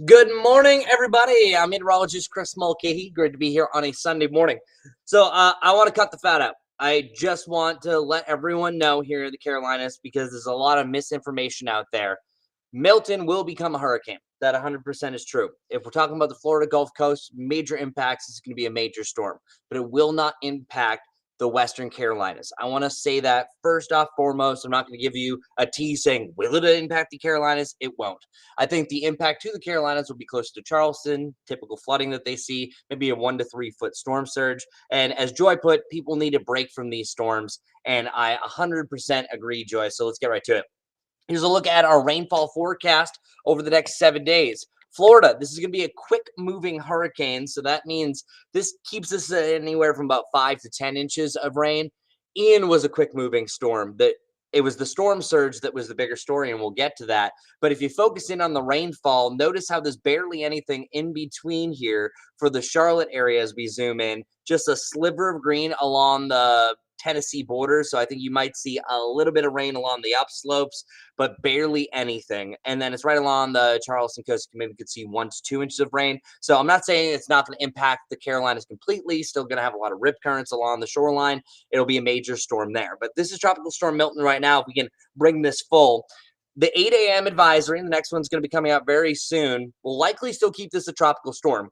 Good morning, everybody. I'm meteorologist Chris Mulcahy. Great to be here on a Sunday morning. I want to cut the fat out. I just want to let everyone know here in the Carolinas because there's a lot of misinformation out there. Milton will become a hurricane. That 100% is true. If we're talking about the Florida Gulf Coast, major impacts, it's going to be a major storm, but it will not impact the Western Carolinas. I want to say that first off, foremost. I'm not going to give you a tease saying, will it impact the Carolinas? It won't. I think the impact to the Carolinas will be close to Charleston, typical flooding that they see, maybe a 1 to 3 foot storm surge. And as Joy put, people need a break from these storms. And I 100% agree, Joy. So let's get right to it. Here's a look at our rainfall forecast over the next 7 days. Florida, this is going to be a quick moving hurricane. So that means this keeps us anywhere from about 5 to 10 inches of rain. Ian was a quick moving storm. It was the storm surge that was the bigger story, and we'll get to that. But if you focus in on the rainfall, notice how there's barely anything in between here for the Charlotte area as we zoom in. Just a sliver of green along the Tennessee border. So I think you might see a little bit of rain along the upslopes, but barely anything. And then it's right along the Charleston coast. You maybe could see 1 to 2 inches of rain. So I'm not saying it's not going to impact the Carolinas completely. Still going to have a lot of rip currents along the shoreline. It'll be a major storm there. But this is Tropical Storm Milton right now. If we can bring this full. The 8 a.m. advisory, and the next one's going to be coming out very soon, will likely still keep this a tropical storm.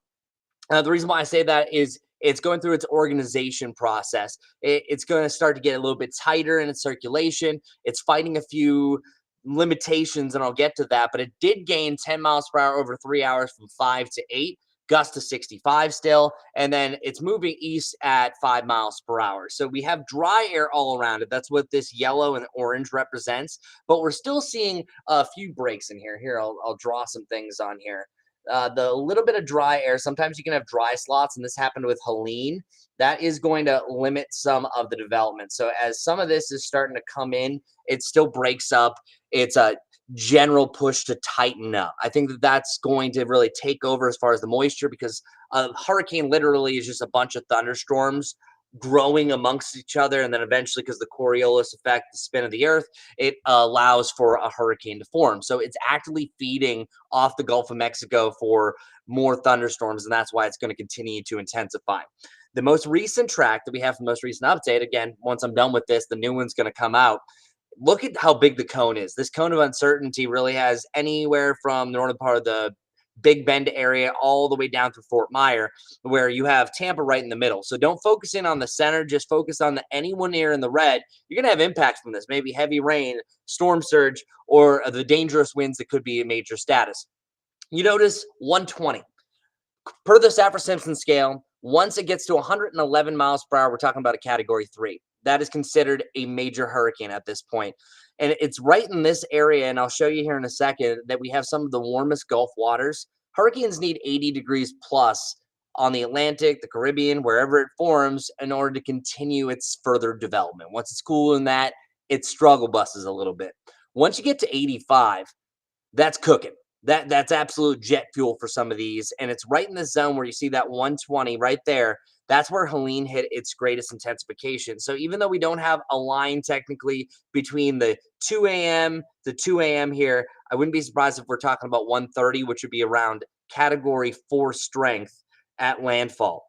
The reason why I say that is it's going through its organization process. It's going to start to get a little bit tighter in its circulation. It's fighting a few limitations, and I'll get to that. But it did gain 10 miles per hour over 3 hours from 5 to 8, gust to 65 still. And then it's moving east at 5 miles per hour. So we have dry air all around it. That's what this yellow and orange represents. But we're still seeing a few breaks in here. Here, I'll draw some things on here. The little bit of dry air, sometimes you can have dry slots, and this happened with Helene. That is going to limit some of the development. So as some of this is starting to come in, it still breaks up. It's a general push to tighten up. I think that that's going to really take over as far as the moisture, because a hurricane literally is just a bunch of thunderstorms growing amongst each other, and then eventually, because the Coriolis effect, the spin of the earth, it allows for a hurricane to form. So it's actively feeding off the Gulf of Mexico for more thunderstorms, and that's why it's going to continue to intensify. The most recent track that we have, the most recent update, again, once I'm done with this, the new one's going to come out. Look at how big the cone is. This cone of uncertainty really has anywhere from the northern part of the Big Bend area all the way down through Fort Myer, where you have Tampa right in the middle. So don't focus in on the center, just focus on the anyone near in the red. You're going to have impacts from this, maybe heavy rain, storm surge, or the dangerous winds that could be a major status. You notice 120. Per the Saffir-Simpson scale, once it gets to 111 miles per hour, we're talking about a category 3. That is considered a major hurricane at this point. And it's right in this area, and I'll show you here in a second, that we have some of the warmest Gulf waters. Hurricanes need 80 degrees plus on the Atlantic, the Caribbean, wherever it forms, in order to continue its further development. Once it's cooler than that, it struggle buses a little bit. Once you get to 85, that's cooking. That's absolute jet fuel for some of these. And it's right in the zone where you see that 120 right there. That's where Helene hit its greatest intensification. So even though we don't have a line technically between the 2 a.m. to 2 a.m. here, I wouldn't be surprised if we're talking about 130, which would be around category 4 strength at landfall.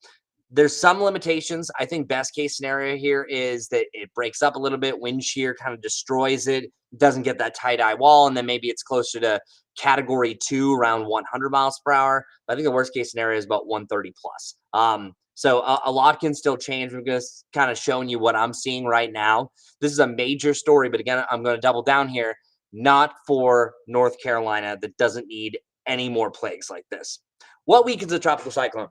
There's some limitations. I think best case scenario here is that it breaks up a little bit. Wind shear kind of destroys it. Doesn't get that tight eye wall. And then maybe it's closer to category 2 around 100 miles per hour. I think the worst case scenario is about 130 plus. So a lot can still change. We're just kind of showing you what I'm seeing right now. This is a major story, but again, I'm going to double down here. Not for North Carolina that doesn't need any more plagues like this. What weakens a tropical cyclone?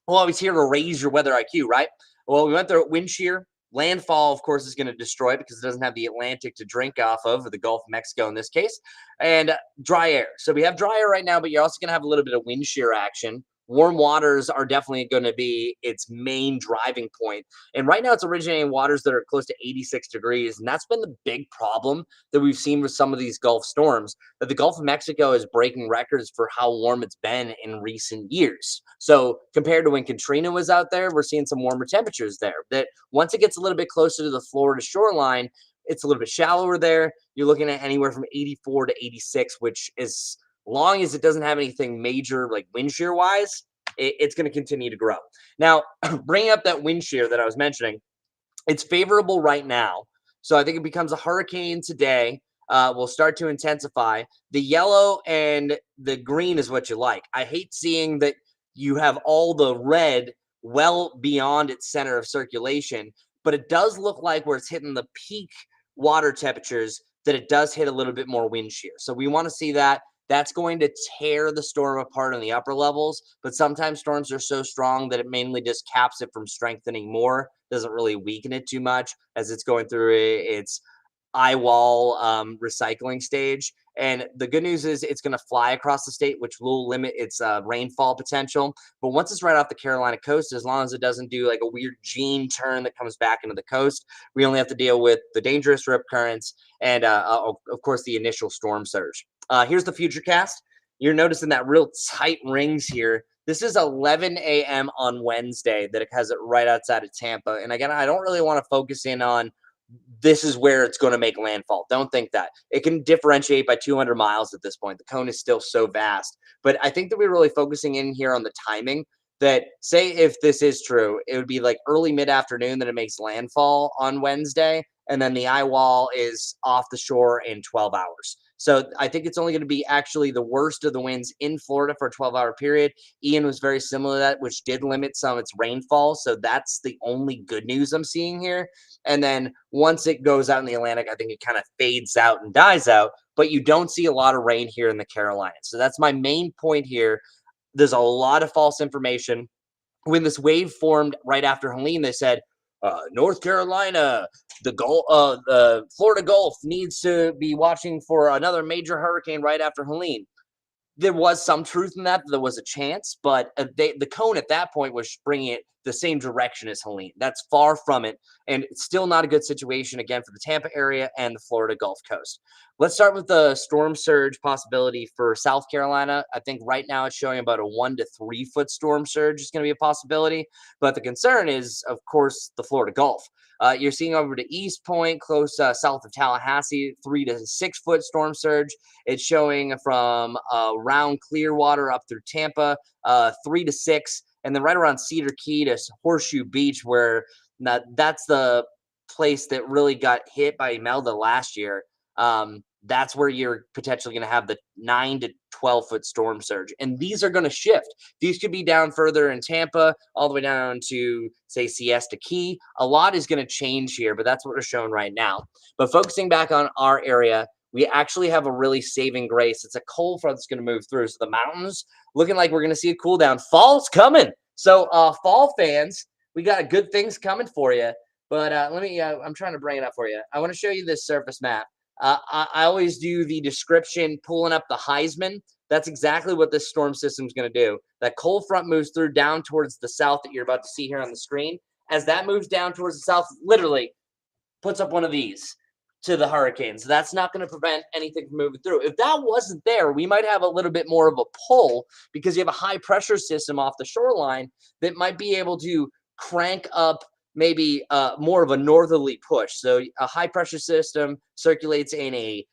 Well, always here to raise your weather IQ, right? Well, we went through wind shear. Landfall, of course, is going to destroy it because it doesn't have the Atlantic to drink off of, or the Gulf of Mexico in this case, and dry air. So we have dry air right now, but you're also going to have a little bit of wind shear action. Warm waters are definitely going to be its main driving point. And right now it's originating waters that are close to 86 degrees. And that's been the big problem that we've seen with some of these Gulf storms, that the Gulf of Mexico is breaking records for how warm it's been in recent years. So compared to when Katrina was out there, we're seeing some warmer temperatures there. That once it gets a little bit closer to the Florida shoreline, it's a little bit shallower there. You're looking at anywhere from 84 to 86, which is long as it doesn't have anything major like wind shear wise, it's going to continue to grow. Now, bringing up that wind shear that I was mentioning, it's favorable right now. So I think it becomes a hurricane today. Will start to intensify. The yellow and the green is what you like. I hate seeing that you have all the red well beyond its center of circulation, but it does look like where it's hitting the peak water temperatures that it does hit a little bit more wind shear. So we want to see that. That's going to tear the storm apart on the upper levels, but sometimes storms are so strong that it mainly just caps it from strengthening more, doesn't really weaken it too much as it's going through its eye wall recycling stage. And the good news is it's going to fly across the state, which will limit its rainfall potential. But once it's right off the Carolina coast, as long as it doesn't do like a weird gene turn that comes back into the coast, we only have to deal with the dangerous rip currents and, of course, the initial storm surge. Here's the Futurecast. You're noticing that real tight rings here. This is 11 a.m. on Wednesday that it has it right outside of Tampa. And again, I don't really want to focus in on this is where it's going to make landfall. Don't think that. It can differentiate by 200 miles at this point. The cone is still so vast. But I think that we're really focusing in here on the timing that, say, if this is true, it would be like early mid-afternoon that it makes landfall on Wednesday, and then the eye wall is off the shore in 12 hours. So I think it's only going to be actually the worst of the winds in Florida for a 12-hour period. Ian was very similar to that, which did limit some of its rainfall. So that's the only good news I'm seeing here. And then once it goes out in the Atlantic, I think it kind of fades out and dies out, but you don't see a lot of rain here in the Carolinas. So that's my main point here. There's a lot of false information. When this wave formed right after Helene, they said, North Carolina, the Florida Gulf needs to be watching for another major hurricane right after Helene. There was some truth in that. There was a chance, but the cone at that point was bringing it the same direction as Helene. That's far from it, and it's still not a good situation, again, for the Tampa area and the Florida Gulf Coast. Let's start with the storm surge possibility for South Carolina. I think right now it's showing about a 1 to 3 foot storm surge is going to be a possibility, but the concern is, of course, the Florida Gulf. You're seeing over to East Point, close south of Tallahassee, 3 to 6 foot storm surge. It's showing from around Clearwater up through Tampa, 3 to 6, and then right around Cedar Key to Horseshoe Beach, where that's the place that really got hit by Imelda last year. That's where you're potentially going to have the 9 to 12 foot storm surge. And these are going to shift. These could be down further in Tampa, all the way down to, say, Siesta Key. A lot is going to change here, but that's what we're showing right now. But focusing back on our area, we actually have a really saving grace. It's a cold front that's going to move through. So the mountains looking like we're going to see a cool down. Fall's coming. So fall fans, we got good things coming for you. But I'm trying to bring it up for you. I want to show you this surface map. I always do the description pulling up the Heisman. That's exactly what this storm system is going to do. That cold front moves through down towards the south that you're about to see here on the screen. As that moves down towards the south, literally puts up one of these to the hurricane. So that's not going to prevent anything from moving through. If that wasn't there, we might have a little bit more of a pull because you have a high pressure system off the shoreline that might be able to crank up maybe more of a northerly push. So a high pressure system circulates in a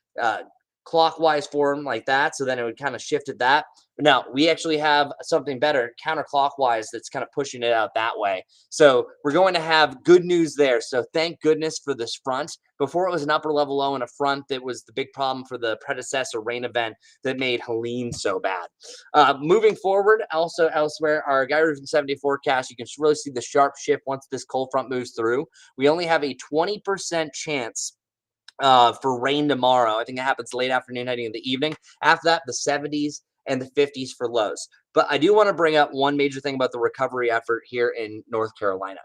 clockwise form like that. So then it would kind of shift at that. But now we actually have something better counterclockwise that's kind of pushing it out that way. So we're going to have good news there. So thank goodness for this front. Before it was an upper level low and a front that was the big problem for the predecessor rain event that made Helene so bad. Moving forward, also elsewhere, our Guy Roofing 70 forecast, you can really see the sharp shift once this cold front moves through. We only have a 20% chance for rain tomorrow. I think it happens late afternoon, heading into the evening. After that, the 70s and the 50s for lows. But I do want to bring up one major thing about the recovery effort here in North Carolina.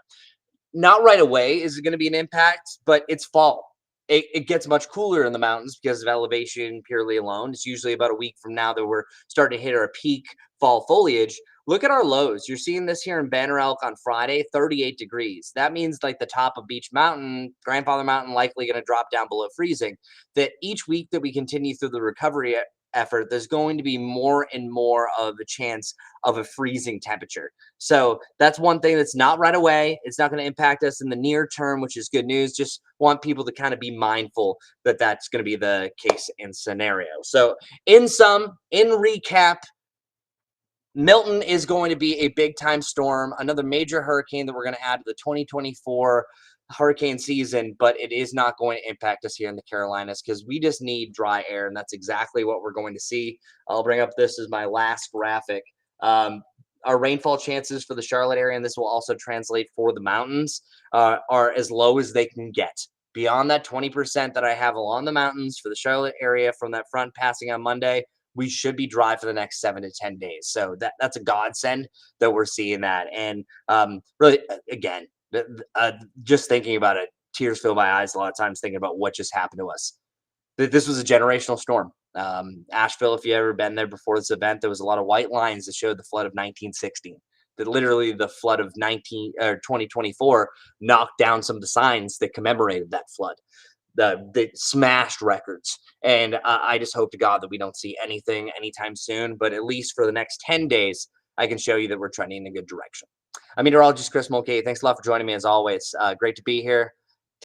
Not right away is it going to be an impact, but it's fall. It gets much cooler in the mountains because of elevation purely alone. It's usually about a week from now that we're starting to hit our peak fall foliage. Look at our lows. You're seeing this here in Banner Elk on Friday, 38 degrees. That means like the top of Beech Mountain, Grandfather Mountain, likely going to drop down below freezing. That each week that we continue through the recovery effort, there's going to be more and more of a chance of a freezing temperature. So that's one thing that's not right away. It's not going to impact us in the near term, which is good news. Just want people to kind of be mindful that that's going to be the case and scenario. So in recap, Milton is going to be a big time storm, another major hurricane that we're going to add to the 2024 hurricane season, but it is not going to impact us here in the Carolinas because we just need dry air, and that's exactly what we're going to see. I'll bring up this as my last graphic. Our rainfall chances for the Charlotte area, and this will also translate for the mountains, are as low as they can get. Beyond that 20% that I have along the mountains for the Charlotte area from that front passing on Monday, we should be dry for the next 7 to 10 days. So that's a godsend that we're seeing that. And really, again, just thinking about it, tears fill my eyes a lot of times thinking about what just happened to us. This was a generational storm. Asheville, if you've ever been there before this event, there was a lot of white lines that showed the flood of 1916. That literally the flood of 2024 knocked down some of the signs that commemorated that flood. The smashed records. And I just hope to God that we don't see anything anytime soon. But at least for the next 10 days, I can show you that we're trending in a good direction. I'm meteorologist Chris Mulcahy. Thanks a lot for joining me as always. Great to be here.